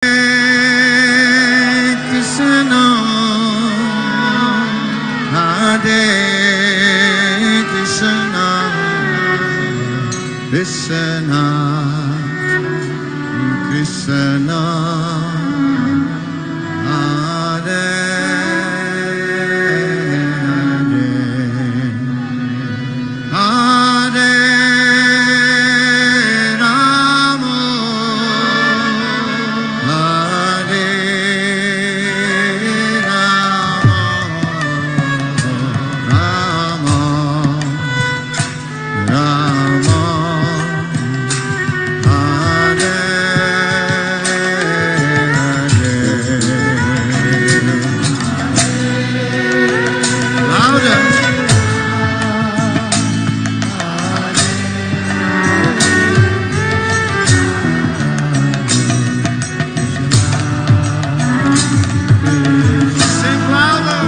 Krishna, Hare Krishna, Krishna Krishna, Hare Hare, Hare Rama, Hare Rama, Rama Hare louder. Sing louder.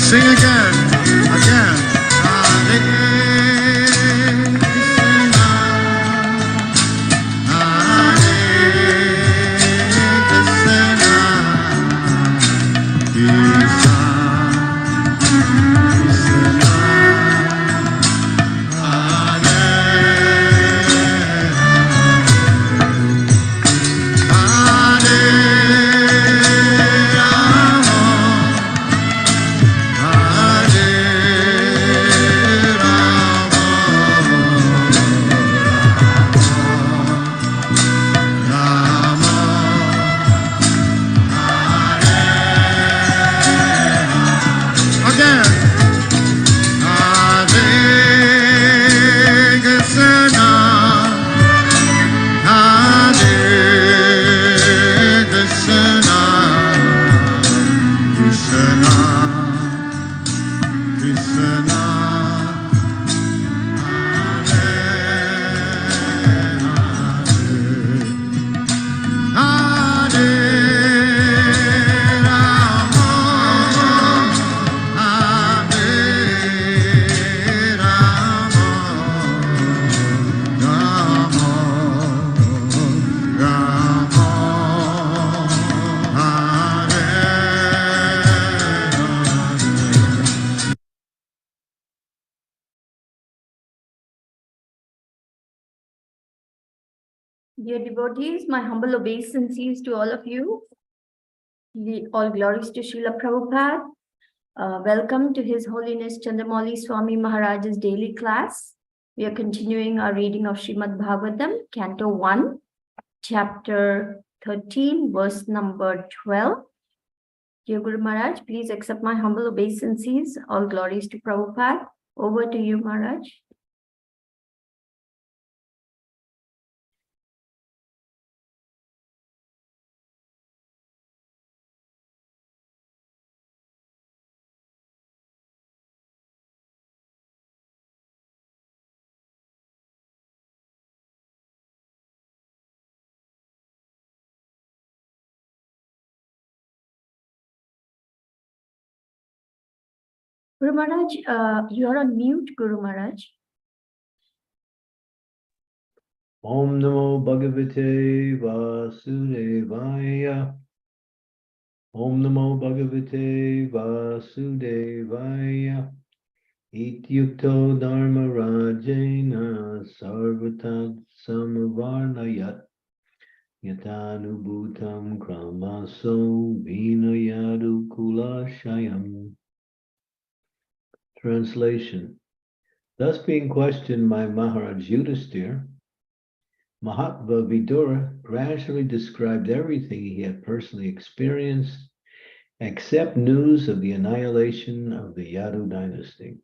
Sing again, again. Hare Krishna, Hare Krishna, Krishna Krishna, Hare Hare Rama, Hare Rama, Rama again. Hare Krishna, Hare Krishna, Krishna Krishna, Hare Rama, Hare Rama, Rama Rama, Hare Dear devotees, my humble obeisances to all of you. All glories to Srila Prabhupada. Welcome to His Holiness Candramauli Swami Maharaj's daily class. We are continuing our reading of Srimad Bhagavatam, Canto 1, Chapter 13, verse number 12. Dear Guru Maharaj, please accept my humble obeisances. All glories to Prabhupada. Over to you, Maharaj. Guru Maharaj, you are on mute, Guru Maharaj. Om Namo Bhagavate Vasudevaya. Om Namo Bhagavate Vasudevaya. Ityukto Dharma Rajena Sarvatat Samavarnayat. Yatanubhutam Kramaso Vinayadu Kulashayam. Translation. Thus being questioned by Maharaj Yudhisthira, Mahatma Vidura gradually described everything he had personally experienced, except news of the annihilation of the Yadu dynasty.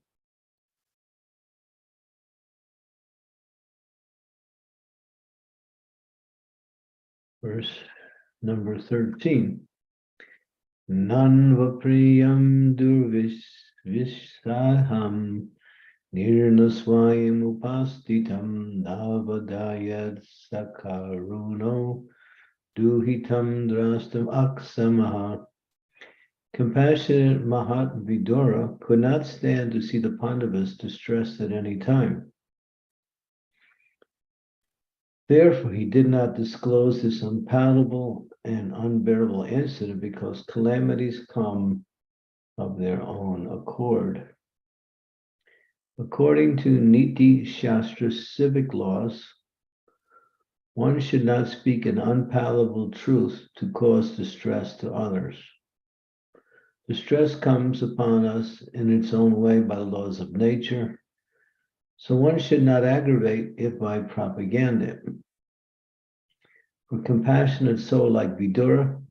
Verse number 13. Nanvapriyam durvishvishaham nirnasvayam upastitam navadayat sakaruno duhitam drastam aksamaha. Compassionate Mahat Vidura could not stand to see the Pandavas distressed at any time. Therefore, he did not disclose this unpalatable and unbearable incident because calamities come of their own accord. According to Niti Shastra civic laws, one should not speak an unpalatable truth to cause distress to others. Distress comes upon us in its own way by the laws of nature, so one should not aggravate it by propaganda. For a compassionate soul like Vidura,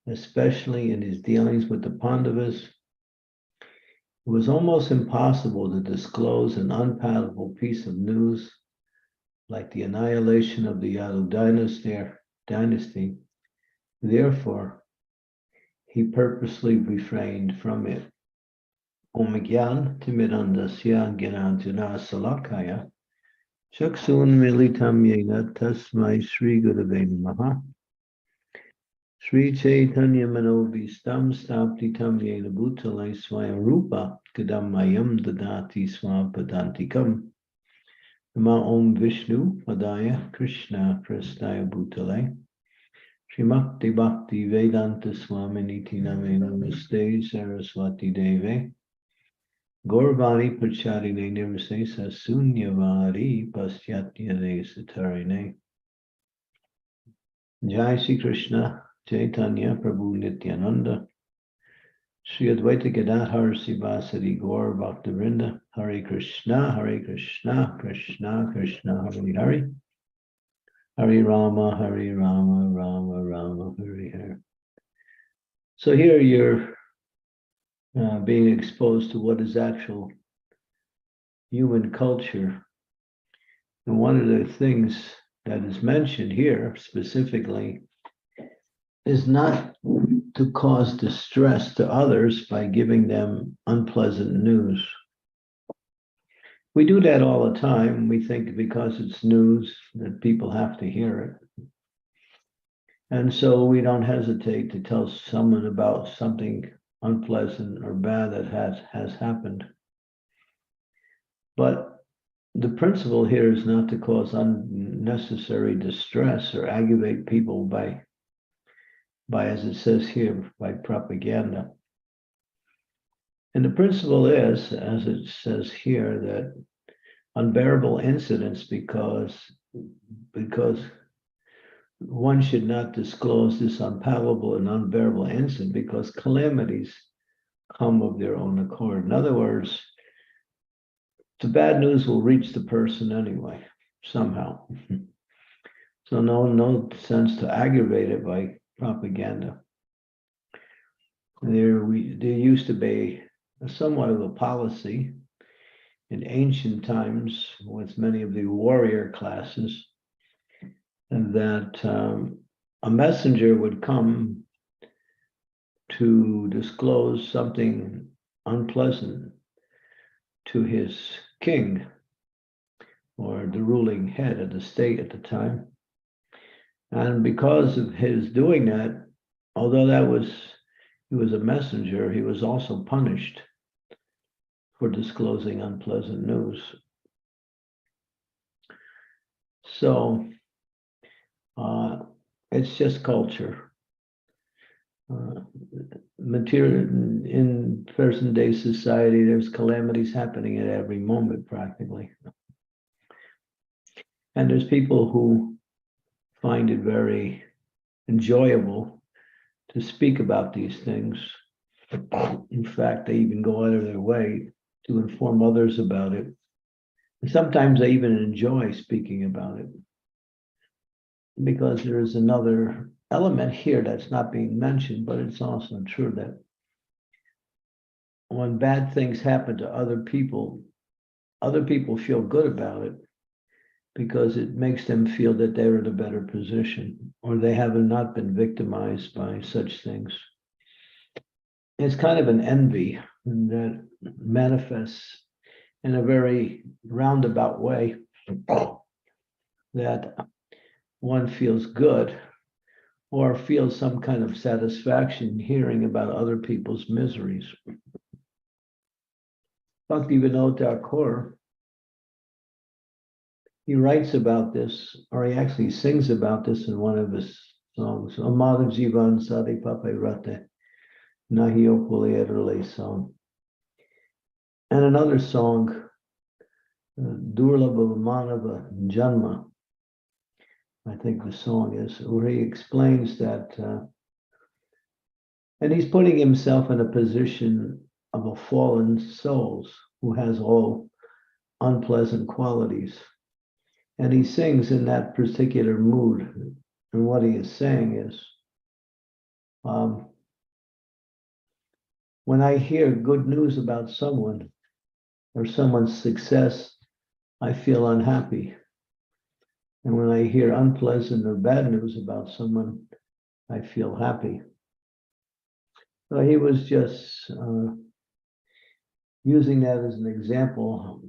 especially in his dealings with the Pandavas, it was almost impossible to disclose an unpalatable piece of news like the annihilation of the Yadu dynasty. Therefore, he purposely refrained from it. Om Gyan Timidandasya Gyananjana Salakaya Chaksun Militam Yena Tasmai Sri Gurave Namaha Sri Chaitanya Manobhistam Staptitam Yena Bhutale Swayam Rupa Kadamayam Dadati Swapadantikam Nama Om Vishnu Padaya Krishna Prastaya Bhutale Srimakti Bhakti Vedanta Swaminiti Name Namaste Saraswati Deve Gauravani Pacharine Nirvisesa Sunyavari Pastyatya Satarine. Jai Shri Krishna Chaitanya Prabhu Nityananda Sri Advaita Gadadhar Sivasadi Gaur Bhaktivinoda Hare Krishna Krishna Krishna Hare Hare Hare Rama Rama Rama Hare Hare. So here you're being exposed to what is actual human culture. And one of the things that is mentioned here specifically is not to cause distress to others by giving them unpleasant news. We do that all the time. We think because it's news that people have to hear it. And so we don't hesitate to tell someone about something unpleasant or bad that has happened. But the principle here is not to cause unnecessary distress or aggravate people by, as it says here, by propaganda. And the principle is, as it says here, that unbearable incidents because one should not disclose this unpalatable and unbearable incident because calamities come of their own accord. In other words, the bad news will reach the person anyway, somehow. So no sense to aggravate it by propaganda. There used to be somewhat of a policy in ancient times with many of the warrior classes, and that a messenger would come to disclose something unpleasant to his king or the ruling head of the state at the time. And because of his doing that, although he was a messenger, he was also punished for disclosing unpleasant news. So it's just culture. Material in present day society, there's calamities happening at every moment practically. And there's people who find it very enjoyable to speak about these things. In fact, they even go out of their way to inform others about it. And sometimes they even enjoy speaking about it, because there is another element here that's not being mentioned, but it's also true that when bad things happen to other people feel good about it because it makes them feel that they're in a better position or they have not been victimized by such things. it's kind of an envy that manifests in a very roundabout way, that one feels good or feels some kind of satisfaction hearing about other people's miseries. Bhaktivinoda Thakur, he writes about this, or he actually sings about this in one of his songs, Amada Jivan Sadi Pape Rate, Nahi Opule song. And another song, Durlabha Manava Janma, I think the song is, where he explains that, and he's putting himself in a position of a fallen soul who has all unpleasant qualities. And he sings in that particular mood. And what he is saying is, when I hear good news about someone or someone's success, I feel unhappy. And when I hear unpleasant or bad news about someone, I feel happy. So he was just using that as an example,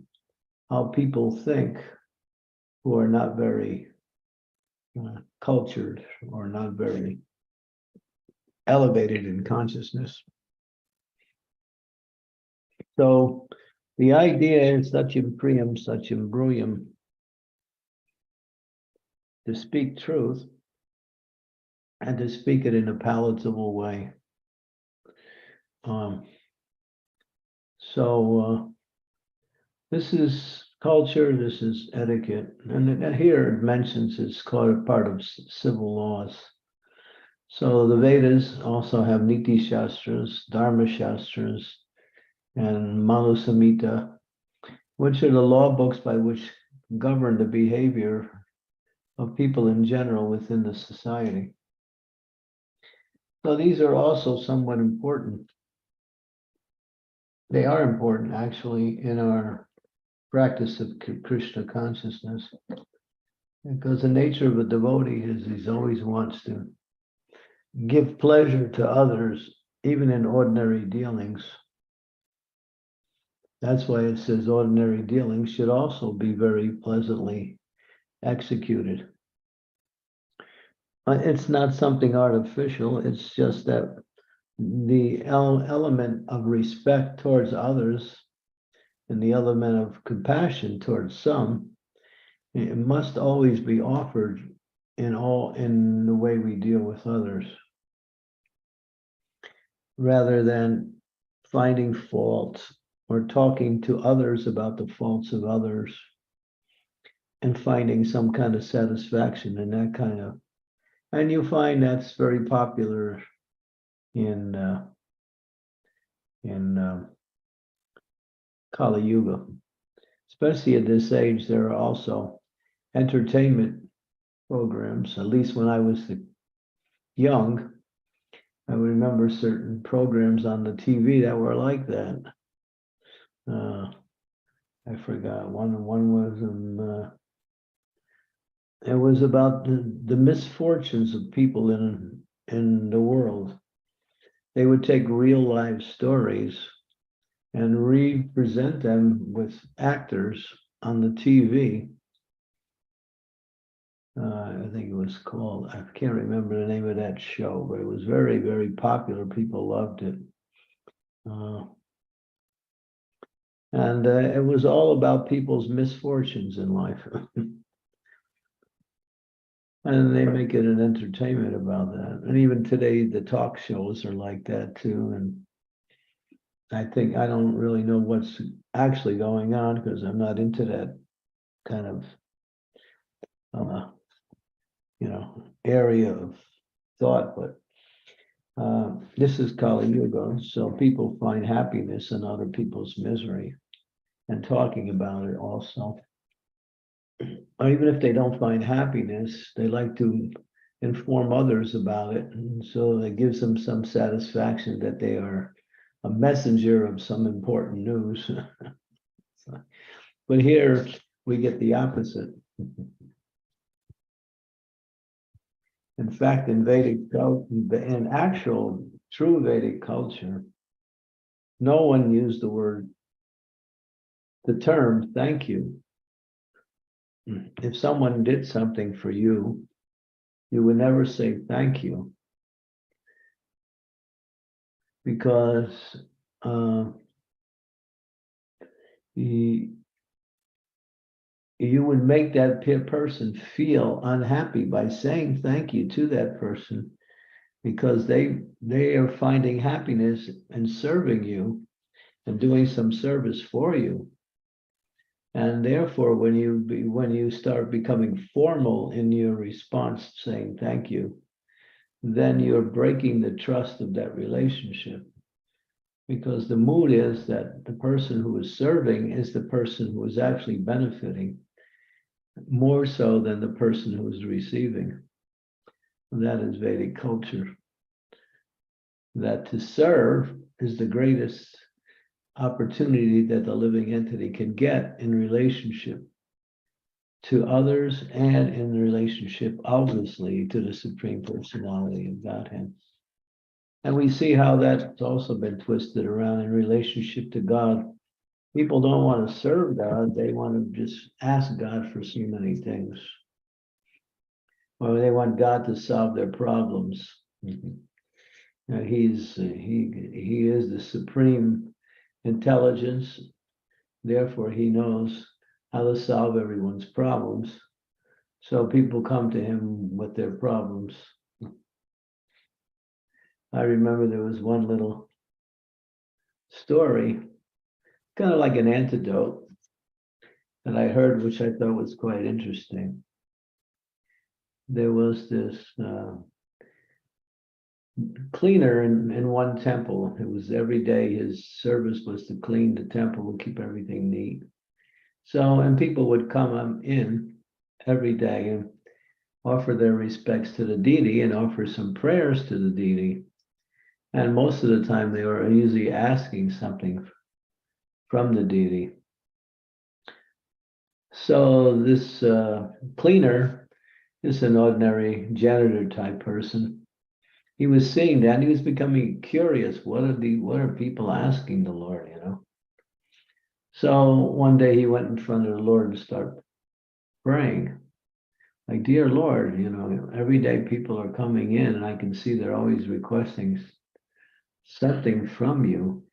how people think who are not very cultured or not very elevated in consciousness. So the idea is Satyam Priyam, Satyam Bruyam, to speak truth and to speak it in a palatable way. This is culture, this is etiquette, and here it mentions it's called part of civil laws. So the Vedas also have Niti Shastras, Dharma Shastras, and Manu Samhita, which are the law books by which govern the behavior of people in general within the society. So these are also somewhat important. They are important actually in our practice of Krishna consciousness, because the nature of a devotee is he always wants to give pleasure to others, even in ordinary dealings. That's why it says ordinary dealings should also be very pleasantly executed. It's not something artificial, it's just that the element of respect towards others and the element of compassion towards some, it must always be offered in the way we deal with others, rather than finding faults or talking to others about the faults of others and finding some kind of satisfaction in that kind of. And you find that's very popular in Kali Yuga, especially at this age. There are also entertainment programs. At least when I was young, I remember certain programs on the TV that were like that. I forgot one was it was about the misfortunes of people in the world. They would take real life stories and represent them with actors on the TV. I think it was called, I can't remember the name of that show, but it was very, very popular. People loved it. And it was all about people's misfortunes in life. And they make it an entertainment about that. And even today, the talk shows are like that too. And I think I don't really know what's actually going on because I'm not into that kind of, area of thought. But this is Kali Yuga, so people find happiness in other people's misery and talking about it also. Or even if they don't find happiness, they like to inform others about it. And so it gives them some satisfaction that they are a messenger of some important news. But here we get the opposite. In fact, in actual true Vedic culture, no one used the term thank you. If someone did something for you, you would never say thank you, because you would make that person feel unhappy by saying thank you to that person, because they are finding happiness in serving you and doing some service for you. And therefore, when you start becoming formal in your response, saying thank you, then you're breaking the trust of that relationship. Because the mood is that the person who is serving is the person who is actually benefiting, more so than the person who is receiving. And that is Vedic culture. That to serve is the greatest opportunity that the living entity can get in relationship to others, and in relationship, obviously, to the Supreme Personality of Godhead. And we see how that's also been twisted around in relationship to God. People don't want to serve God, they want to just ask God for so many things. Or they want God to solve their problems. Now, he is the supreme intelligence, therefore he knows how to solve everyone's problems. So people come to him with their problems. I remember there was one little story, kind of like an antidote, that I heard, which I thought was quite interesting. There was this cleaner in one temple. It was every day his service was to clean the temple and keep everything neat. So, and people would come in every day and offer their respects to the deity and offer some prayers to the deity. And most of the time they were usually asking something from the deity. So this cleaner is an ordinary janitor type person. He was seeing that, and he was becoming curious. What are people asking the Lord, you know? So one day he went in front of the Lord and started praying. Like, dear Lord, you know, every day people are coming in and I can see they're always requesting something from you.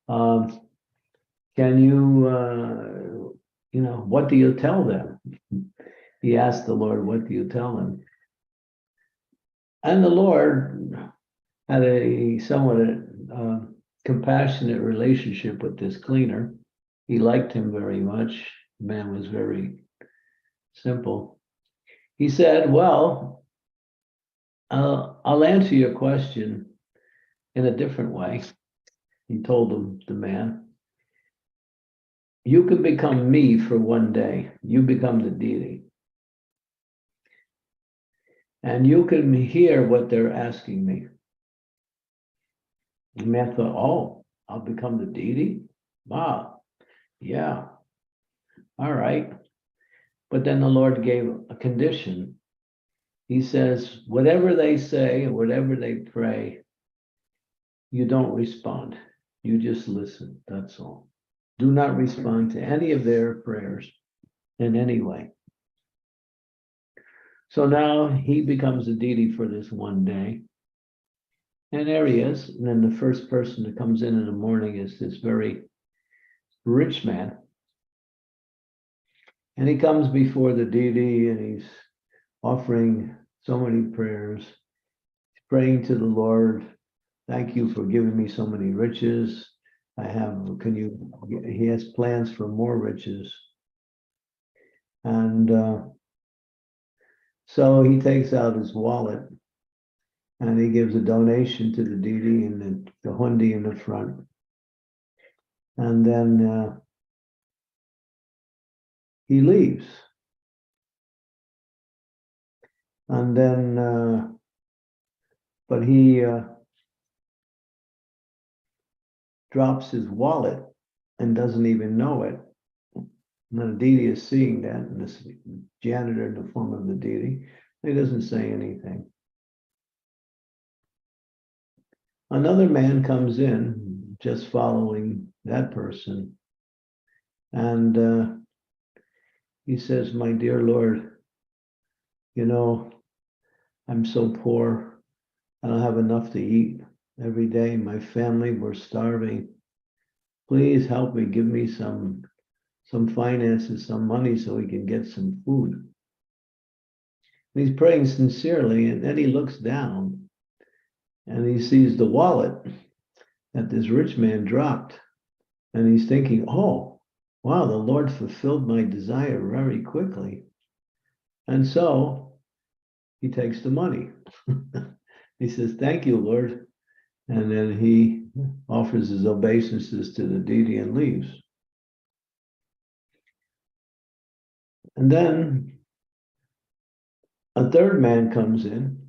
Can you, you know, what do you tell them? He asked the Lord, what do you tell them? And the Lord had a somewhat compassionate relationship with this cleaner. He liked him very much. The man was very simple. He said, well, I'll answer your question in a different way. He told him, the man, you can become me for one day. You become the deity. And you can hear what they're asking me. The man thought, oh, I'll become the deity? Wow, yeah, all right. But then the Lord gave a condition. He says, whatever they say, whatever they pray, you don't respond. You just listen, that's all. Do not respond to any of their prayers in any way. So now he becomes a deity for this one day. And there he is. And then the first person that comes in the morning is this very rich man. And he comes before the deity and he's offering so many prayers, he's praying to the Lord. Thank you for giving me so many riches. He has plans for more riches. And so he takes out his wallet and he gives a donation to the deity and the hundi in the front. And then he leaves. And then, but he drops his wallet and doesn't even know it. And the deity is seeing that, and this janitor in the form of the deity, he doesn't say anything. Another man comes in, just following that person. And he says, my dear Lord, you know, I'm so poor. I don't have enough to eat every day. My family, we're starving. Please help me, give me some finances, some money so we can get some food. And he's praying sincerely, and then he looks down and he sees the wallet that this rich man dropped. And he's thinking, oh, wow, the Lord fulfilled my desire very quickly. And so he takes the money. He says, thank you, Lord. And then he offers his obeisances to the deity and leaves. And then a third man comes in,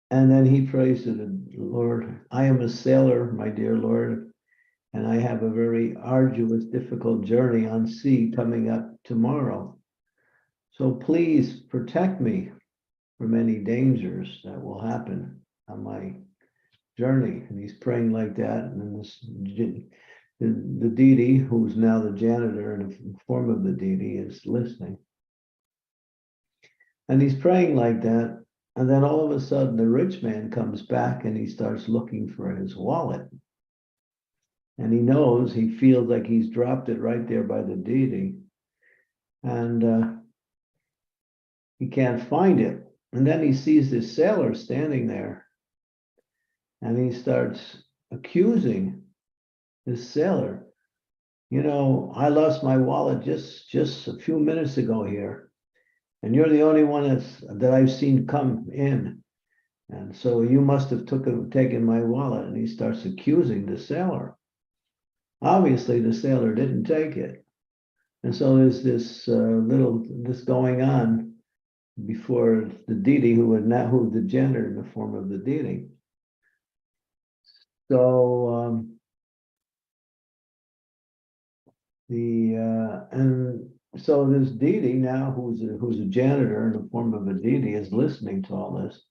and then he prays to the Lord, I am a sailor, my dear Lord, and I have a very arduous, difficult journey on sea coming up tomorrow. So please protect me from any dangers that will happen on my journey. And he's praying like that, and then the deity, who's now the janitor in the form of the deity, is listening. And he's praying like that, and then all of a sudden the rich man comes back and he starts looking for his wallet. And he knows, he feels like he's dropped it right there by the deity. And he can't find it. And then he sees this sailor standing there. And he starts accusing this sailor. You know, I lost my wallet just a few minutes ago here. And you're the only one that I've seen come in. And so you must have taken my wallet. And he starts accusing the sailor. Obviously, the sailor didn't take it. And so there's this this going on before the deity, who the janitor in the form of the deity. So and so this deity now, who's a janitor in the form of a deity, is listening to all this,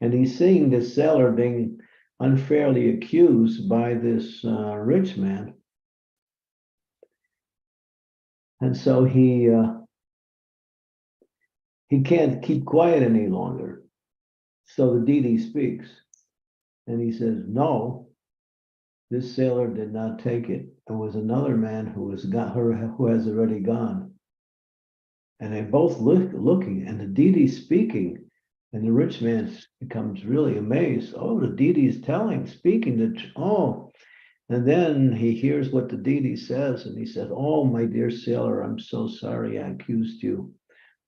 and he's seeing this sailor being unfairly accused by this rich man. And so he can't keep quiet any longer. So the deity speaks, and he says, no, this sailor did not take it. It was another man who has already gone. And they both looking, and the deity speaking, and the rich man becomes really amazed. Oh, the deity is speaking. And then he hears what the deity says, and he says, oh, my dear sailor, I'm so sorry I accused you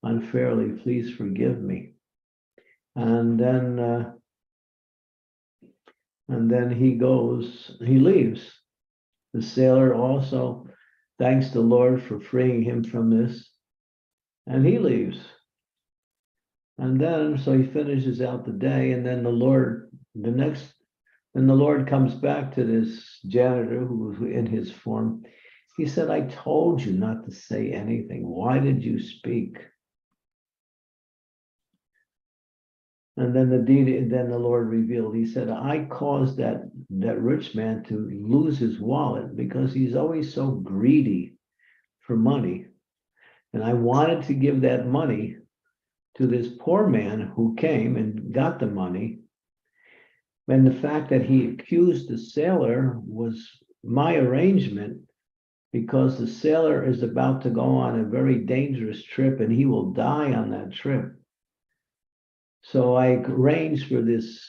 unfairly. Please forgive me. And then he leaves. The sailor also thanks the Lord for freeing him from this, and he leaves. And then, so he finishes out the day, and then the Lord comes back to this janitor who was in his form. He said, I told you not to say anything. Why did you speak? And then the Lord revealed, he said, I caused that rich man to lose his wallet because he's always so greedy for money. And I wanted to give that money to this poor man who came and got the money. And the fact that he accused the sailor was my arrangement, because the sailor is about to go on a very dangerous trip and he will die on that trip. So I arranged for this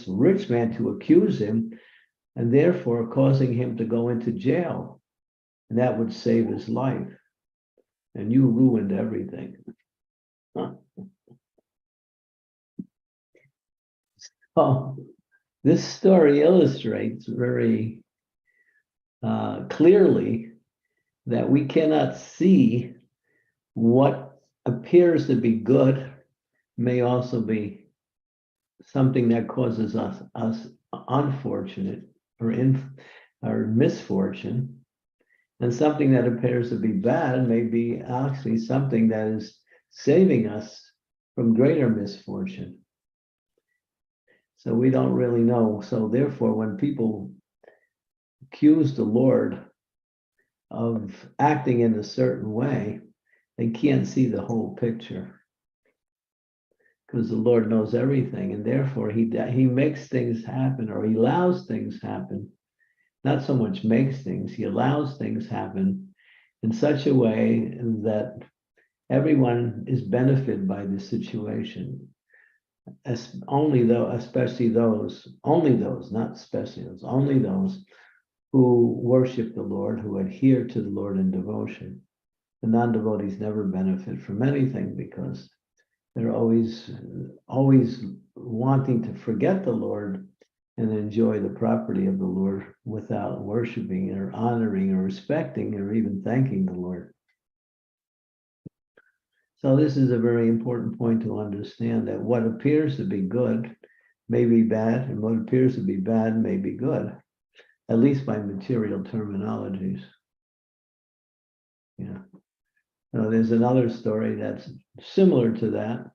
rich man to accuse him, and therefore causing him to go into jail. And that would save his life. And you ruined everything. Oh, this story illustrates very clearly that we cannot see what appears to be good may also be something that causes us unfortunate or misfortune, and something that appears to be bad may be actually something that is saving us from greater misfortune. So we don't really know. So therefore, when people accuse the Lord of acting in a certain way, they can't see the whole picture, because the Lord knows everything, and therefore he makes things happen, or he allows things happen. Not so much makes things, he allows things happen in such a way that everyone is benefited by the situation. Only those, not especially those, only those who worship the Lord, who adhere to the Lord in devotion. The non-devotees never benefit from anything, because they're always wanting to forget the Lord and enjoy the property of the Lord without worshiping or honoring or respecting or even thanking the Lord. So this is a very important point to understand, that what appears to be good may be bad, and what appears to be bad may be good, at least by material terminologies. Yeah. Now, there's another story that's similar to that,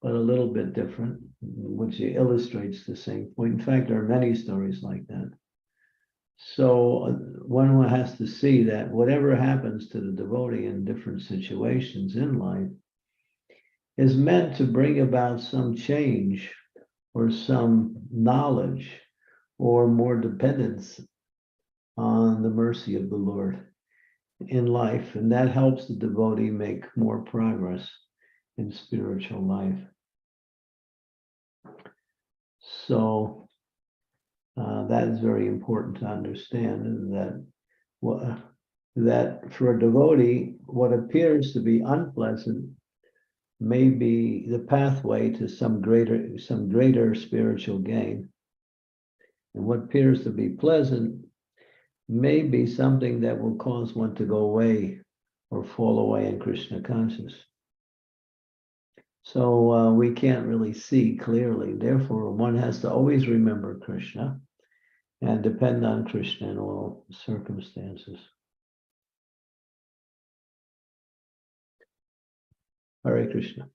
but a little bit different, which illustrates the same point. In fact, there are many stories like that. So one has to see that whatever happens to the devotee in different situations in life is meant to bring about some change or some knowledge or more dependence on the mercy of the Lord in life. And that helps the devotee make more progress in spiritual life. So that is very important to understand, and that for a devotee, what appears to be unpleasant may be the pathway to some greater spiritual gain. And what appears to be pleasant may be something that will cause one to go away or fall away in Krishna consciousness. So we can't really see clearly. Therefore, one has to always remember Krishna and depend on Krishna in all circumstances. Hare Krishna.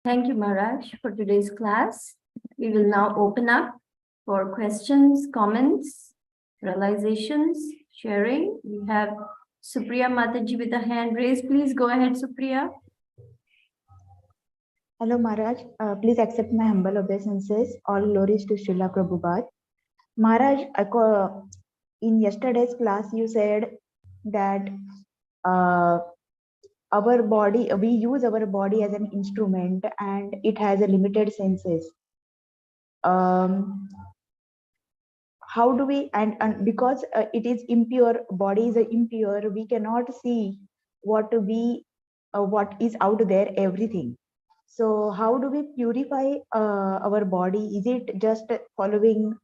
Thank you, Maharaj, for today's class. We will now open up for questions, comments, realizations, sharing. We have Supriya Mataji with a hand raised. Please go ahead, Supriya. Hello, Maharaj. Please accept my humble obeisances. All glories to Srila Prabhupada. Maharaj, in yesterday's class, you said that our body, we use our body as an instrument and it has a limited senses. How do we, and because it is impure, body is impure, we cannot see what is out there, everything. So how do we purify our body? Is it just following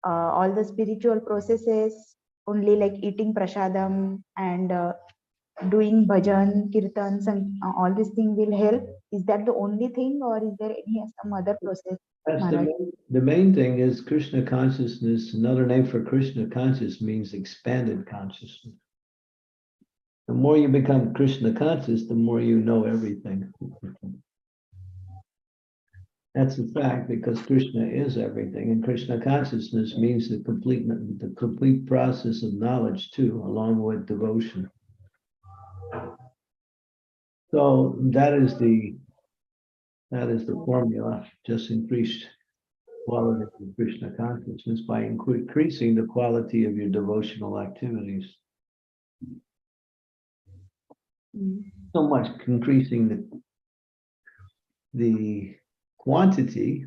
all the spiritual processes, only like eating prasadam and doing bhajan, kirtans, and all these things will help? Is that the only thing, or is there some other process? The main thing is Krishna consciousness. Another name for Krishna conscious means expanded consciousness. The more you become Krishna conscious, the more you know everything. That's a fact, because Krishna is everything, and Krishna consciousness means the complete process of knowledge too, along with devotion. So that is the formula. Just increased quality of Krishna consciousness by increasing the quality of your devotional activities. So much increasing the quantity,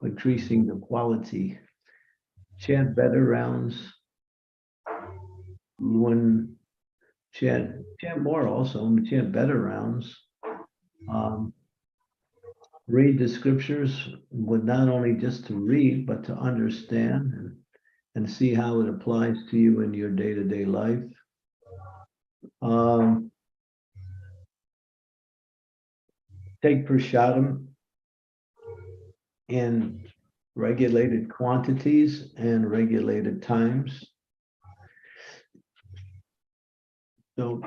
increasing the quality. Chant better rounds. When chant more also, chant better rounds. Read the scriptures with not only just to read, but to understand and see how it applies to you in your day-to-day life. Take prasadam in regulated quantities and regulated times. So,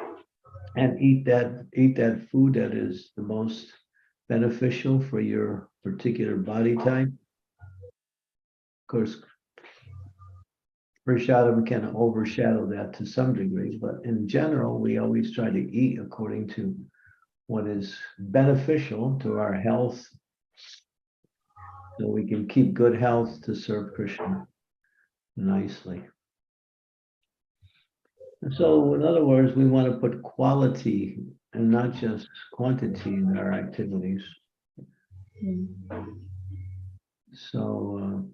and eat that food that is the most beneficial for your particular body type. Of course, prashadam can overshadow that to some degree, but in general, we always try to eat according to what is beneficial to our health, so we can keep good health to serve Krishna nicely. And so, in other words, we want to put quality and not just quantity in our activities. So,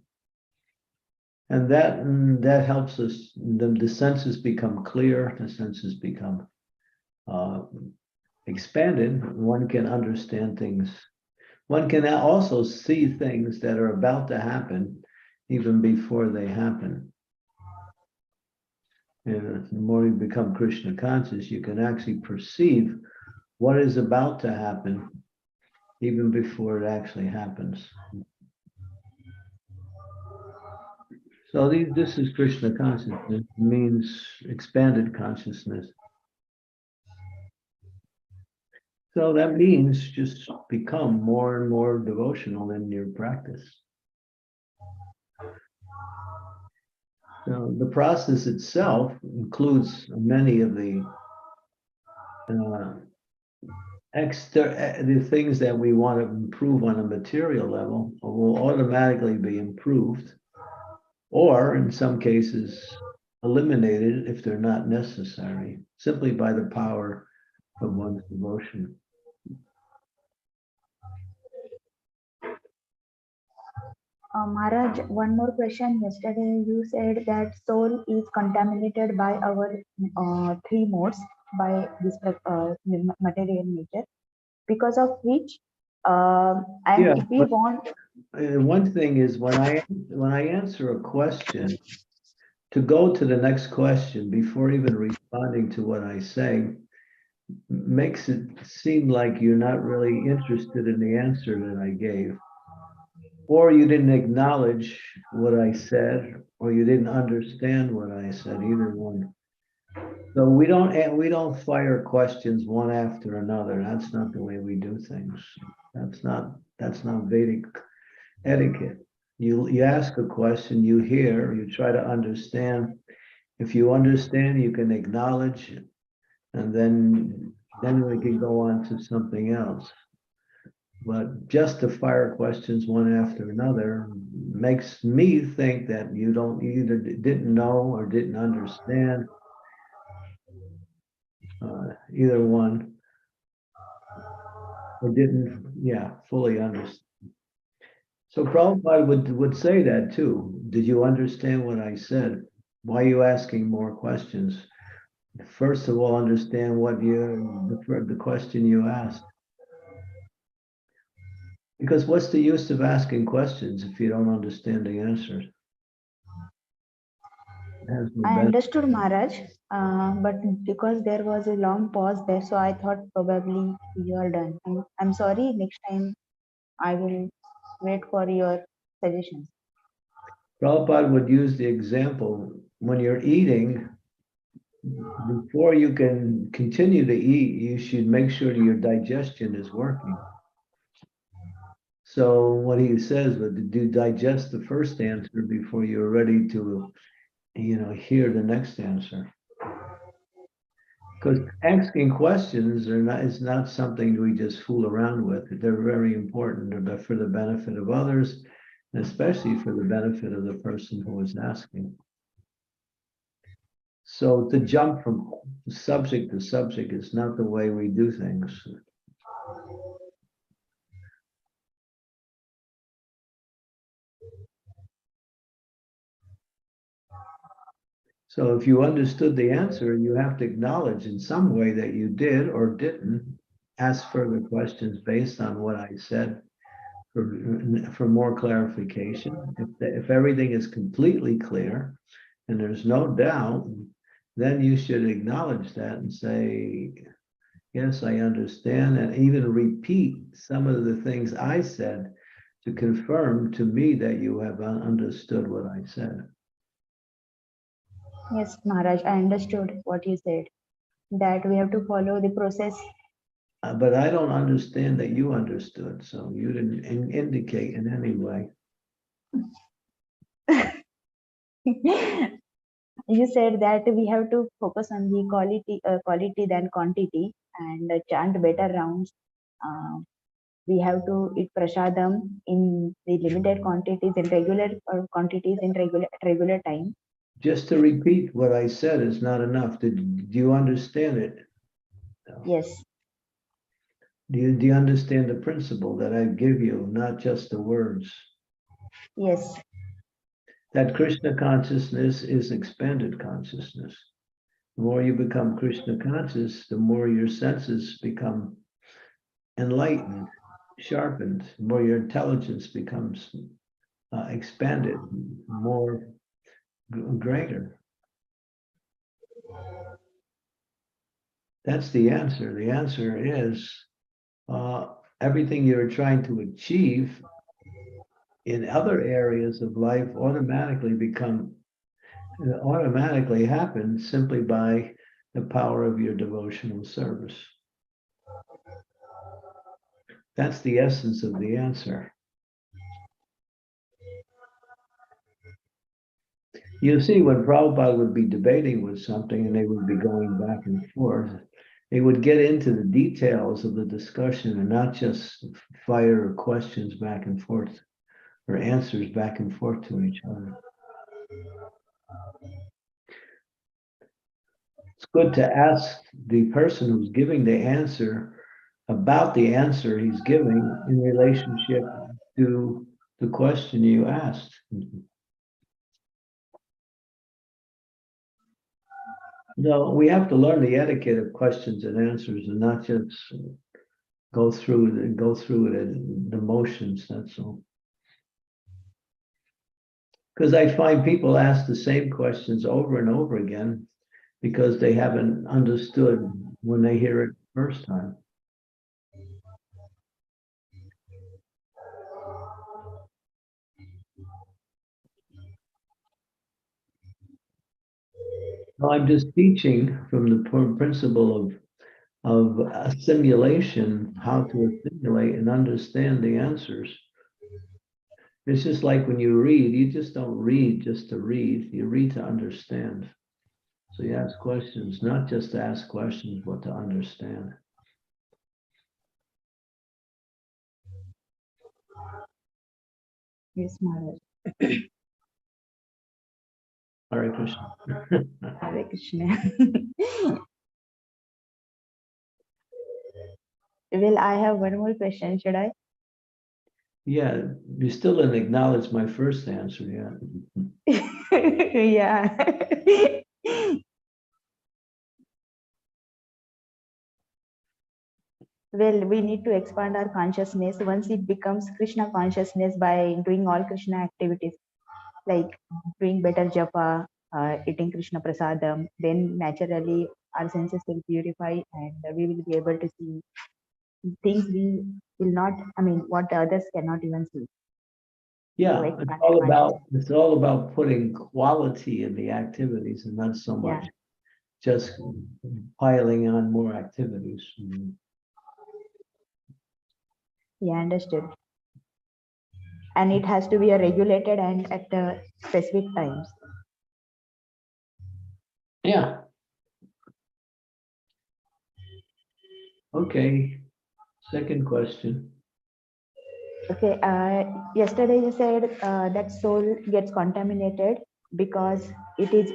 and that helps us. The senses become clear. The senses become expanded. One can understand things. One can also see things that are about to happen even before they happen. And the more you become Krishna conscious, you can actually perceive what is about to happen even before it actually happens. So this is Krishna consciousness, means expanded consciousness. So that means just become more and more devotional in your practice. So the process itself includes many of the the things that we want to improve on a material level will automatically be improved, or in some cases eliminated if they're not necessary, simply by the power of one's devotion. Maharaj, one more question. Yesterday you said that soul is contaminated by our three modes, by this material nature, because of which, and Yeah, if we want, one thing is when I answer a question, to go to the next question before even responding to what I say makes it seem like you're not really interested in the answer that I gave, or you didn't acknowledge what I said, or you didn't understand what I said, either one. So we don't fire questions one after another. That's not the way we do things. That's not Vedic etiquette. You ask a question, you hear, you try to understand. If you understand, you can acknowledge, and then we can go on to something else. But just to fire questions one after another makes me think that you either didn't know or didn't understand, either one, or didn't, fully understand. So Prabhupada would say that too. Did you understand what I said? Why are you asking more questions? First of all, understand what the question you asked. Because what's the use of asking questions if you don't understand the answers? I understood Maharaj, but because there was a long pause there, so I thought probably you are done. I'm sorry. Next time I will wait for your suggestions. Prabhupada would use the example when you're eating, before you can continue to eat, you should make sure your digestion is working. So what he says, but do digest the first answer before you're ready to, hear the next answer. Because asking questions is not something we just fool around with. They're very important for the benefit of others, and especially for the benefit of the person who is asking. So to jump from subject to subject is not the way we do things. So if you understood the answer, you have to acknowledge in some way that you did or didn't ask further questions based on what I said for more clarification. If everything is completely clear and there's no doubt, then you should acknowledge that and say, yes, I understand, and even repeat some of the things I said to confirm to me that you have understood what I said. Yes, Maharaj, I understood what you said. that we have to follow the process. But I don't understand that you understood, so you didn't indicate in any way. You said that we have to focus on the quality than quantity, and chant better rounds. We have to eat prasadam in the limited quantities and regular quantities in regular time. Just to repeat what I said is not enough. Do you understand it? Yes, Do you understand the principle that I give you, not just the words? yes, That Krishna consciousness is expanded consciousness. The more you become Krishna conscious, the more your senses become enlightened, sharpened, the more your intelligence becomes expanded, more greater. That's the answer. The answer is everything you're trying to achieve in other areas of life automatically happen simply by the power of your devotional service. That's the essence of the answer. You see, when Prabhupada would be debating with something and they would be going back and forth, they would get into the details of the discussion and not just fire questions back and forth or answers back and forth to each other. It's good to ask the person who's giving the answer about the answer he's giving in relationship to the question you asked. No, we have to learn the etiquette of questions and answers and not just go through it in the motions, that's all. Because I find people ask the same questions over and over again because they haven't understood when they hear it the first time. Well, I'm just teaching from the principle of assimilation, how to assimilate and understand the answers. It's just like when you read, you just don't read just to read, you read to understand. So you ask questions, not just to ask questions, but to understand. yes, Maharaj. Hare Krishna. Hare Krishna. Well, I have one more question. Should I? Yeah, you still didn't acknowledge my first answer yet. Yeah. Well, we need to expand our consciousness once it becomes Krishna consciousness by doing all Krishna activities, like doing better japa, eating Krishna prasadam. Then naturally our senses will purify and we will be able to see things we will not, I mean, what the others cannot even see. Yeah, Like it's all about putting quality in the activities and not so much just piling on more activities. Yeah, understood. And it has to be a regulated and at specific times. Yeah. Okay. Second question. Okay. Yesterday you said that soul gets contaminated because it is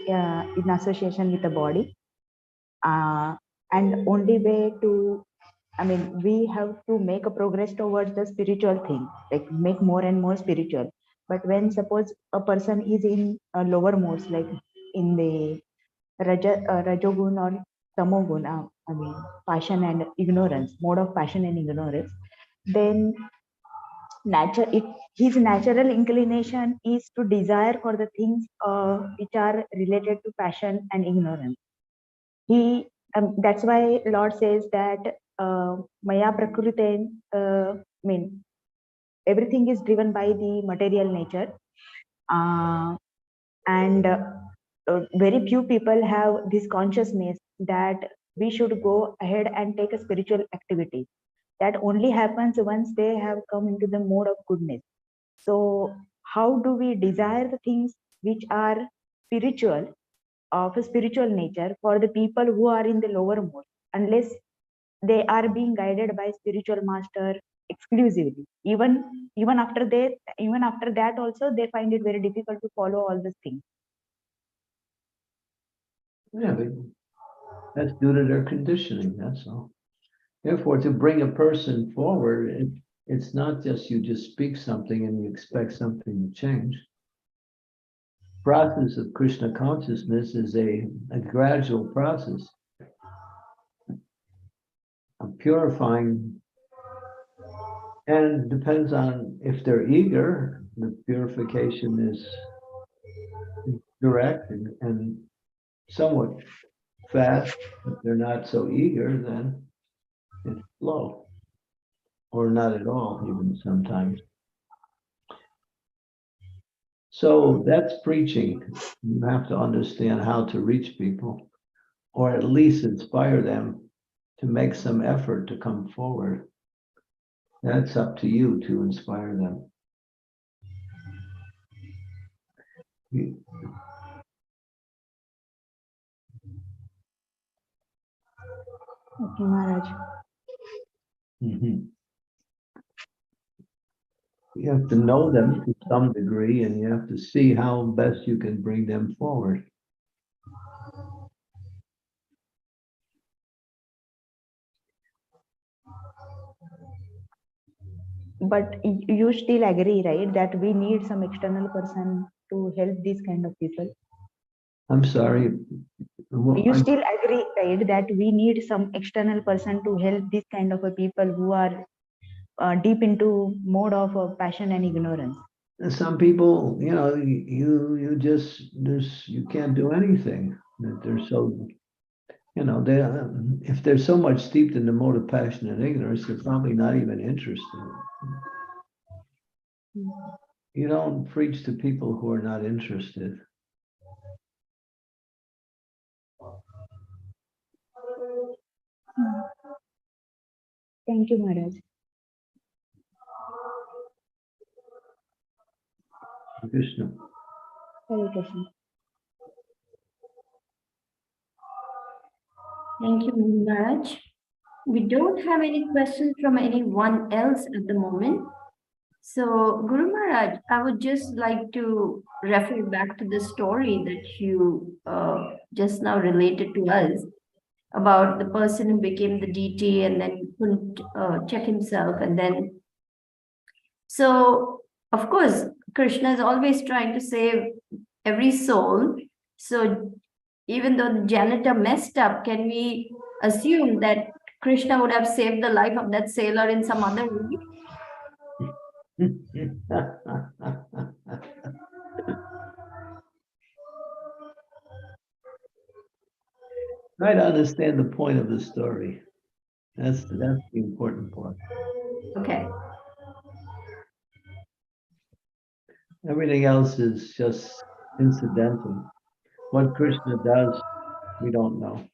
in association with the body. And only way to, I mean, we have to make a progress towards the spiritual thing, like make more and more spiritual. But when suppose a person is in lower modes, like in the Rajogun or Tamogun, I mean, passion and ignorance, mode of passion and ignorance, then his natural inclination is to desire for the things which are related to passion and ignorance. That's why Lord says that Maya Prakriten, mean everything is driven by the material nature, and very few people have this consciousness that we should go ahead and take a spiritual activity. That only happens once they have come into the mode of goodness. So how do we desire the things which are spiritual, of a spiritual nature, for the people who are in the lower mode, unless they are being guided by spiritual master exclusively? Even after that also, they find it very difficult to follow all these things. Yeah, but that's due to their conditioning, that's all. Therefore, to bring a person forward, it's not just you just speak something and you expect something to change. Process of Krishna consciousness is a gradual process of purifying, and depends on if they're eager, the purification is direct and somewhat fast. If they're not so eager, then it's slow, or not at all, even sometimes. So that's preaching. You have to understand how to reach people, or at least inspire them to make some effort to come forward. That's up to you to inspire them. Okay, Maharaj. Mhm. You have to know them to some degree, and you have to see how best you can bring them forward. But you still agree, right, that we need some external person to help these kind of people? I'm sorry. You still agree, right, that we need some external person to help these kind of a people who are deep into mode of passion and ignorance? Some people, you just you can't do anything. That they're so, they if they're so much steeped in the mode of passion and ignorance, they're probably not even interested. You don't preach to people who are not interested. Thank you, Maharaj. Krishna. Hare Krishna. Thank you, Maharaj. We don't have any questions from anyone else at the moment. So, Guru Maharaj, I would just like to refer back to the story that you just now related to us about the person who became the deity and then couldn't check himself. And then, so of course, Krishna is always trying to save every soul. So, even though the janitor messed up, can we assume that Krishna would have saved the life of that sailor in some other way? Try to understand the point of the story. That's the important part. Okay. Everything else is just incidental. What Krishna does, we don't know.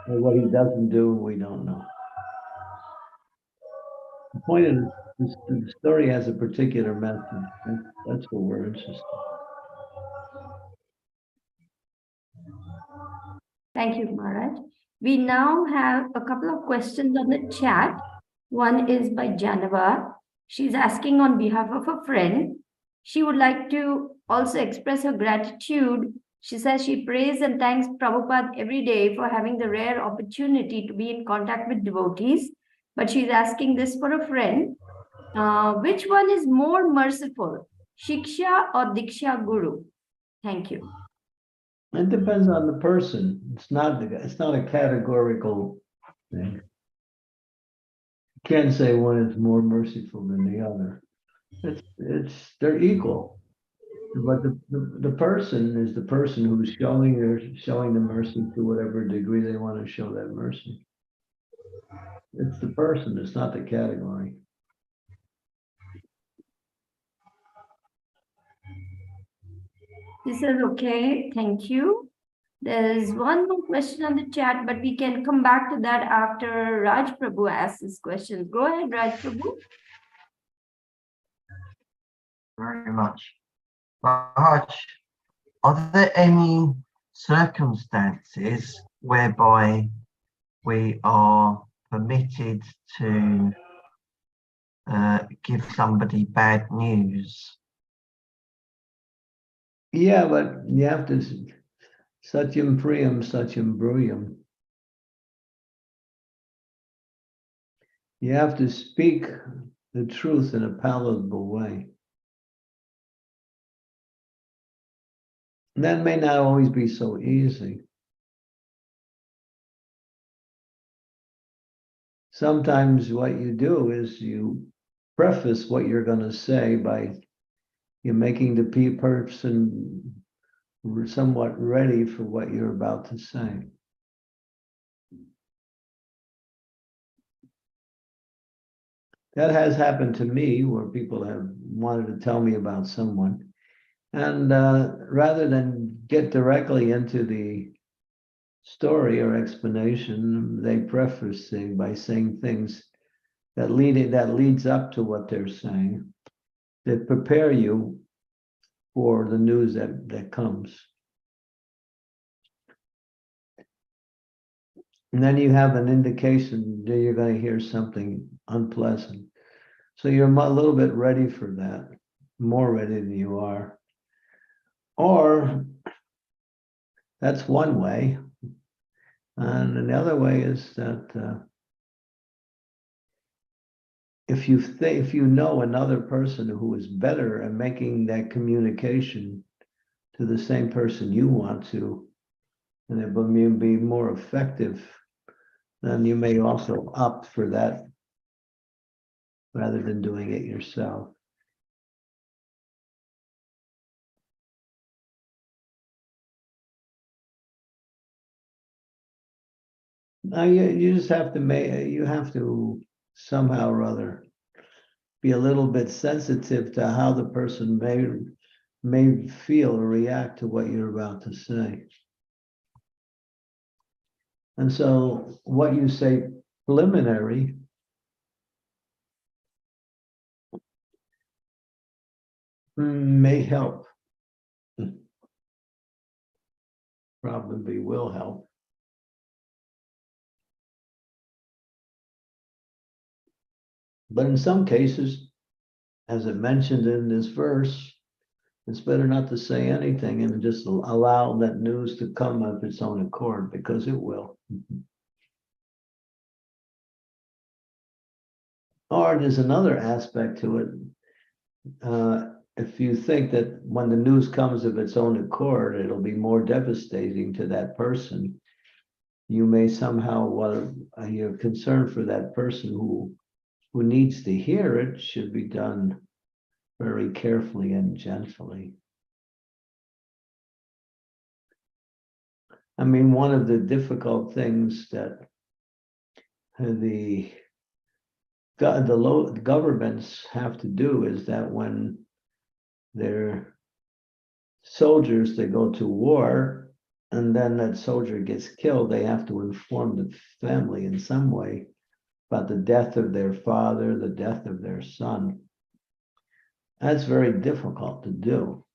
Or what he doesn't do, we don't know. The point of the story has a particular message. That's what we're interested in. Thank you, Maharaj. We now have a couple of questions on the chat. One is by Janava. She's asking on behalf of a friend. She would like to also express her gratitude. She says she prays and thanks Prabhupada every day for having the rare opportunity to be in contact with devotees. But she's asking this for a friend. Which one is more merciful, Shiksha or Diksha Guru? Thank you. It depends on the person. It's not a categorical thing. You can't say one is more merciful than the other. They're equal. But the person is the person who's showing the mercy to whatever degree they want to show that mercy. It's the person, it's not the category. This is okay. Thank you. There's one more question on the chat, but we can come back to that after Raj Prabhu asks his questions. Go ahead, Raj Prabhu. Very much. Raj, are there any circumstances whereby we are permitted to give somebody bad news? Yeah, but you have to, satyam priyam, satyam bruyam. You have to speak the truth in a palatable way. And that may not always be so easy. Sometimes what you do is you preface what you're going to say by you're making the person somewhat ready for what you're about to say. That has happened to me where people have wanted to tell me about someone. And rather than get directly into the story or explanation, they preface it by saying things that leads up to what they're saying, that prepare you for the news that comes. And then you have an indication that you're going to hear something unpleasant. So you're a little bit ready for that, more ready than you are. Or that's one way. And another way is that if you know another person who is better at making that communication to the same person you want to, and it will be more effective, then you may also opt for that rather than doing it yourself. Now you just have to somehow or other be a little bit sensitive to how the person may feel or react to what you're about to say. And so what you say preliminary may help. Probably will help. But in some cases, as it mentioned in this verse, it's better not to say anything and just allow that news to come of its own accord, because it will. Or there's another aspect to it. If you think that when the news comes of its own accord, it'll be more devastating to that person, you may somehow, you're concerned for that person who needs to hear it, should be done very carefully and gently. I mean, one of the difficult things that the governments have to do is that when their soldiers, they go to war, and then that soldier gets killed, they have to inform the family in some way about the death of their father, the death of their son. That's very difficult to do.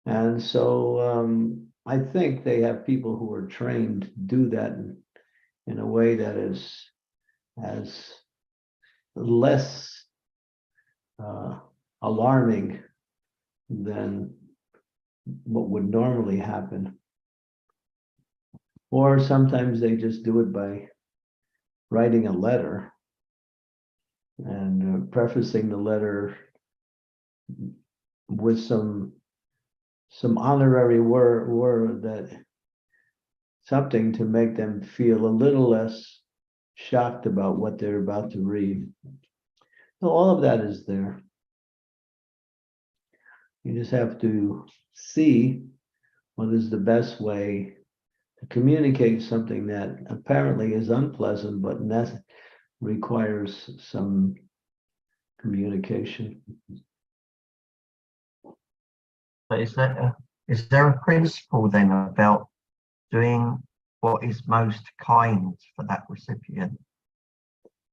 And so I think they have people who are trained to do that in a way that is as less alarming than what would normally happen. Or sometimes they just do it by writing a letter and prefacing the letter with some honorary word that something to make them feel a little less shocked about what they're about to read. So all of that is there. You just have to see what is the best way to communicate something that apparently is unpleasant, but requires some communication. So is there a principle then about doing what is most kind for that recipient?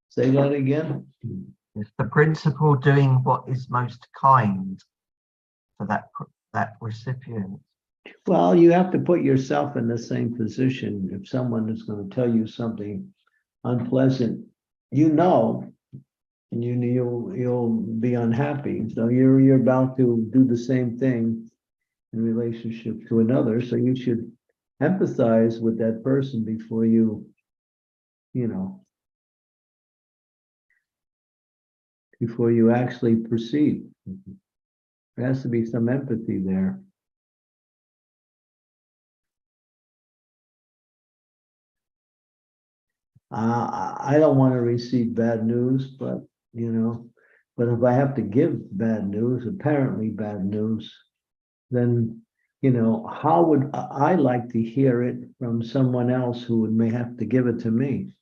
Say that again. Is the principle doing what is most kind for that recipient? Well, you have to put yourself in the same position. If someone is going to tell you something unpleasant, and you'll be unhappy. So you're about to do the same thing in relationship to another. So you should empathize with that person before before you actually proceed. There has to be some empathy there. I don't want to receive bad news, but if I have to give bad news, apparently bad news, then how would I like to hear it from someone else who may have to give it to me?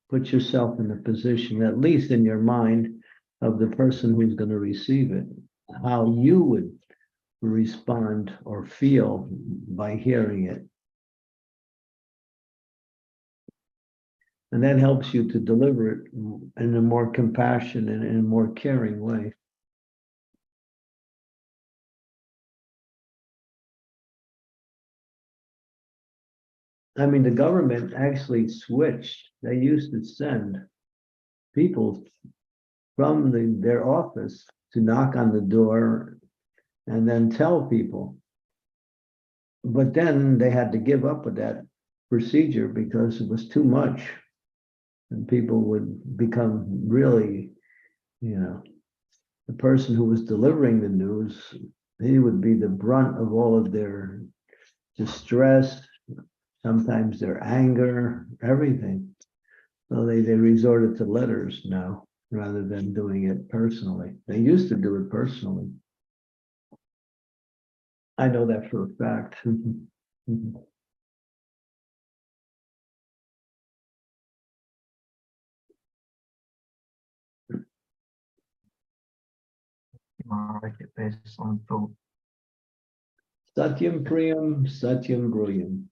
Put yourself in the position, at least in your mind, of the person who's going to receive it, how you would respond or feel by hearing it. And that helps you to deliver it in a more compassionate and a more caring way. I mean, the government actually switched. They used to send people from their office to knock on the door and then tell people. But then they had to give up with that procedure because it was too much. And people would become really, the person who was delivering the news, he would be the brunt of all of their distress, sometimes their anger, everything. So they resorted to letters now rather than doing it personally. They used to do it personally. I know that for a fact. I get based on thought. Satyam Priyam, Satyam Bruyam.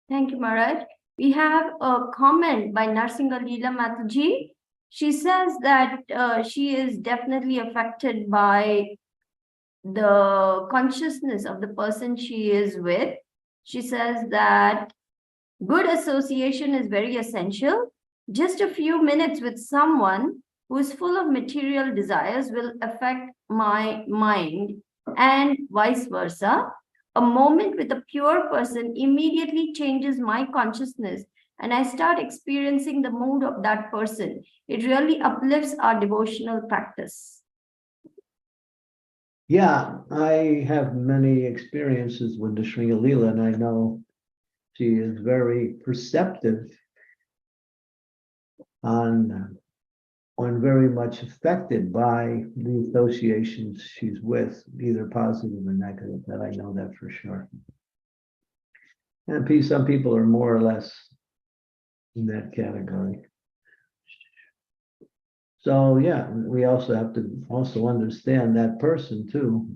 Thank you, Maharaj. We have a comment by Narsinga Leela Mataji. She says that she is definitely affected by the consciousness of the person she is with. She says that good association is very essential. Just a few minutes with someone who is full of material desires will affect my mind, and vice versa. A moment with a pure person immediately changes my consciousness, and I start experiencing the mood of that person. It really uplifts our devotional practice. Yeah, I have many experiences with the Sringa Leela, and I know she is very perceptive on very much affected by the associations she's with, either positive or negative. That I know that for sure. And some people are more or less in that category. So yeah, we also have to also understand that person too.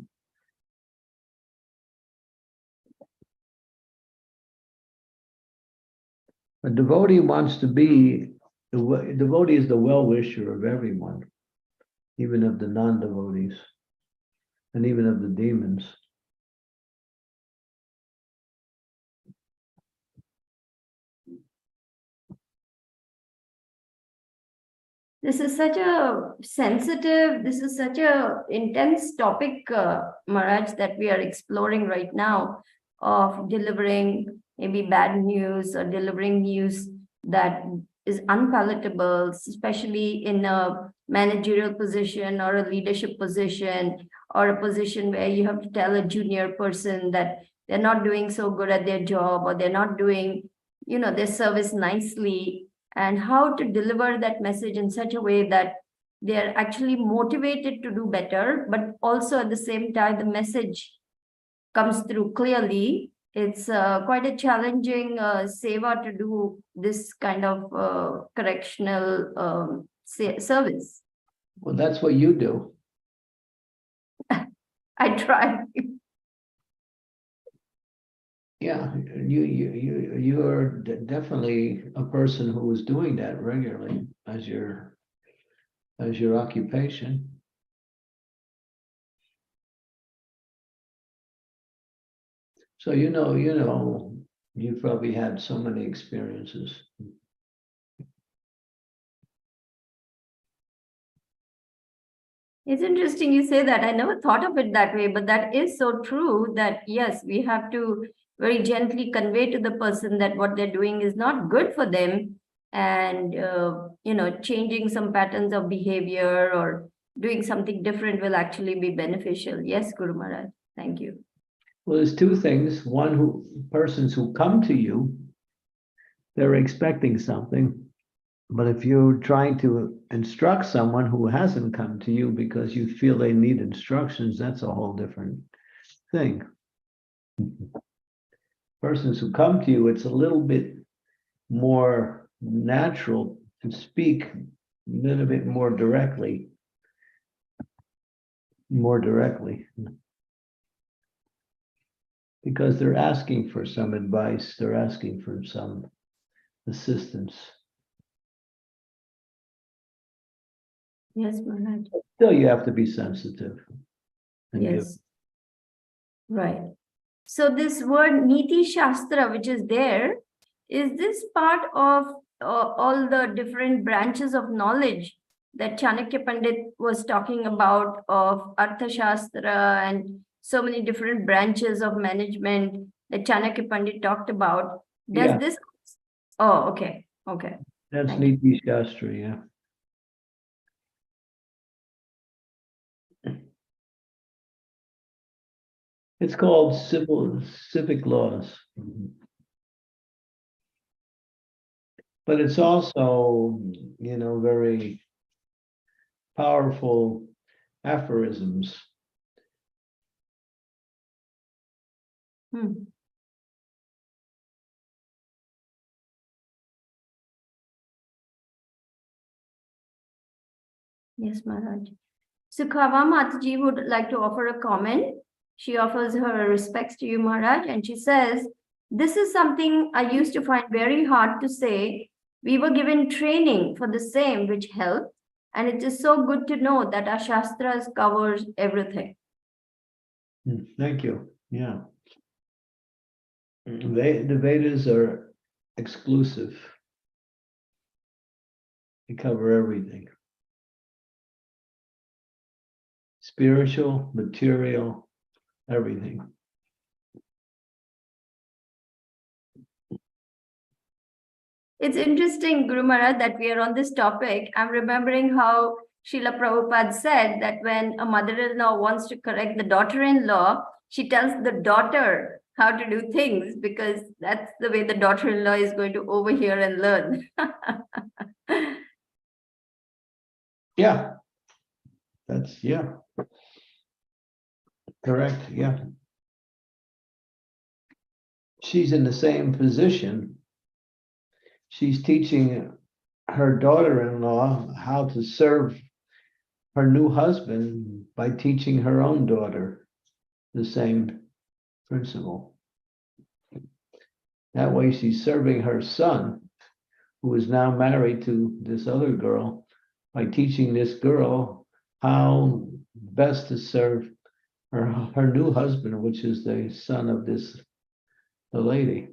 A devotee wants to be, the devotee is the well-wisher of everyone, even of the non-devotees, and even of the demons. This is such a sensitive, this is such a intense topic, Maharaj, that we are exploring right now, of delivering maybe bad news or delivering news that is unpalatable, especially in a managerial position or a leadership position, or a position where you have to tell a junior person that they're not doing so good at their job, or they're not doing, their service nicely, and how to deliver that message in such a way that they're actually motivated to do better, but also at the same time, the message comes through clearly. It's quite a challenging seva to do this kind of correctional service. Well, that's what you do. I try. Yeah, you are definitely a person who is doing that regularly as your occupation. So you've probably had so many experiences. It's interesting you say that. I never thought of it that way, but that is so true that yes, we have to very gently convey to the person that what they're doing is not good for them, and changing some patterns of behavior or doing something different will actually be beneficial. Yes, Guru Maharaj. Thank you. Well, there's two things. One, persons who come to you, they're expecting something. But if you're trying to instruct someone who hasn't come to you because you feel they need instructions, that's a whole different thing. Persons who come to you, it's a little bit more natural to speak a little bit more directly. Because they're asking for some advice, they're asking for some assistance. Yes, Maharaj. Still, you have to be sensitive. And Yes. Right. So this word Niti Shastra, which is there, is this part of all the different branches of knowledge that Chanakya Pandit was talking about, of Artha Shastra and so many different branches of management that Chanakya Pandit talked about? Does Yeah. this? Oh, okay. Okay. That's Thank you. Niti Shastra, yeah. It's called civic laws. But it's also, very powerful aphorisms. Hmm. Yes, Maharaj. Sukhava Mataji would like to offer a comment. She offers her respects to you, Maharaj, and she says, this is something I used to find very hard to say. We were given training for the same, which helped, and it is so good to know that our Shastras covers everything. Thank you. Yeah. The Vedas are exclusive. They cover everything. Spiritual, material, everything. It's interesting, Guru Maharaj, that we are on this topic. I'm remembering how Srila Prabhupada said that when a mother-in-law wants to correct the daughter-in-law, she tells the daughter how to do things because that's the way the daughter-in-law is going to overhear and learn. Yeah. That's, yeah. Correct, yeah. She's in the same position. She's teaching her daughter-in-law how to serve her new husband by teaching her own daughter the same principle. That way she's serving her son, who is now married to this other girl, by teaching this girl how best to serve her new husband, which is the son of the lady.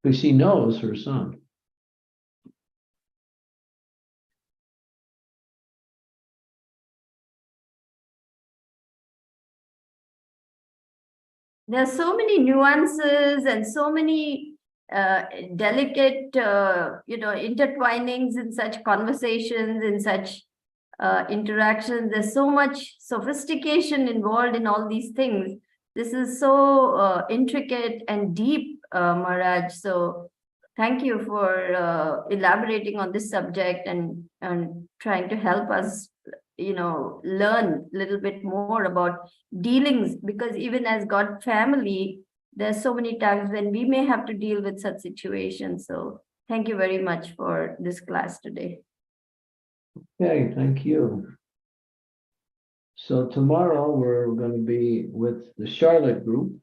Because she knows her son. There are so many nuances and so many delicate, intertwinings in such conversations, in such interactions. There's so much sophistication involved in all these things. This is so intricate and deep Maharaj. So thank you for elaborating on this subject and trying to help us, learn a little bit more about dealings, because even as God family, there's so many times when we may have to deal with such situations. So thank you very much for this class today. Okay, thank you. So tomorrow we're going to be with the Charlotte group.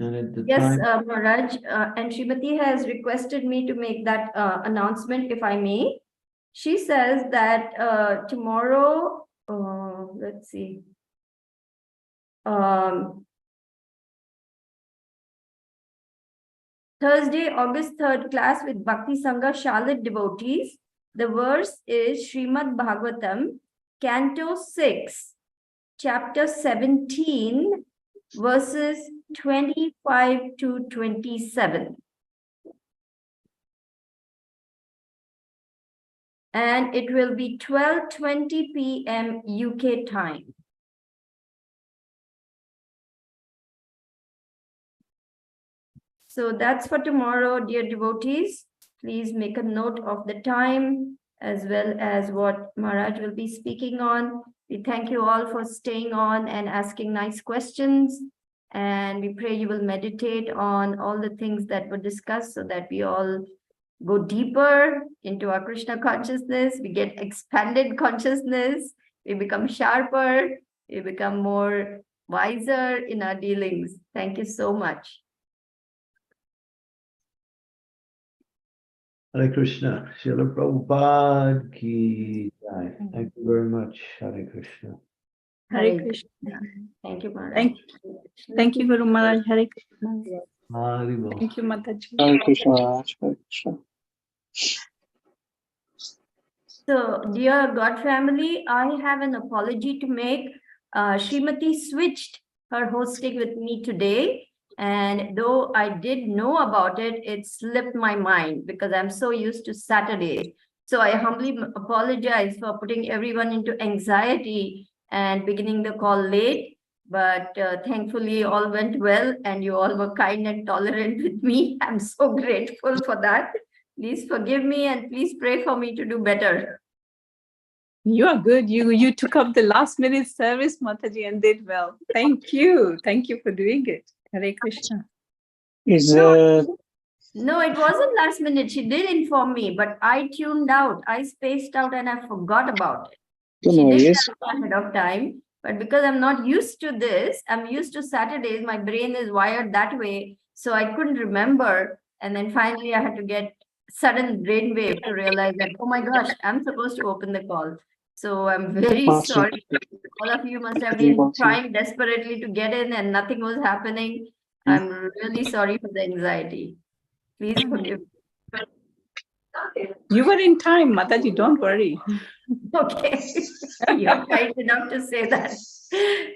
And at the Yes, time, Maharaj, and Srimati has requested me to make that announcement, if I may. She says that tomorrow, let's see, Thursday, August 3rd class with Bhakti Sangha Charlotte devotees. The verse is Srimad Bhagavatam, Canto 6, Chapter 17, verses 25 to 27. And it will be 12:20 p.m. UK time. So that's for tomorrow, dear devotees. Please make a note of the time as well as what Maharaj will be speaking on. We thank you all for staying on and asking nice questions. And we pray you will meditate on all the things that were discussed so that we all go deeper into our Krishna consciousness. We get expanded consciousness. We become sharper. We become more wiser in our dealings. Thank you so much. Hare Krishna, Srila Prabhupada ki jai. Thank you very much, Hare Krishna. Hare Krishna. Thank you, Maharaj. Thank you, Guru Maharaj. Hare Krishna. Haribol. Thank you, Mataji. Hare Krishna, Maharaj. Hare Krishna. So, dear God family, I have an apology to make. Srimati switched her hosting with me today. And though I did know about it, it slipped my mind because I'm so used to Saturdays. So I humbly apologize for putting everyone into anxiety and beginning the call late. But thankfully, all went well and you all were kind and tolerant with me. I'm so grateful for that. Please forgive me and please pray for me to do better. You are good. You took up the last minute service, Mataji, and did well. Thank you. Thank you for doing it. Hare Krishna. Is No, it wasn't last minute. She did inform me, but I tuned out. I spaced out and I forgot about it. She did yes. tell me ahead of time, but because I'm not used to this, I'm used to Saturdays. My brain is wired that way, so I couldn't remember. And then finally, I had to get sudden brainwave to realize that, oh my gosh, I'm supposed to open the call. So I'm very sorry. All of you must have been trying desperately to get in and nothing was happening. I'm really sorry for the anxiety. Please forgive me. You were in time, Mataji. Don't worry. Okay. You're kind enough to say that.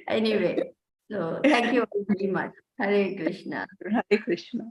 Anyway, so thank you very much. Hare Krishna. Hare Krishna.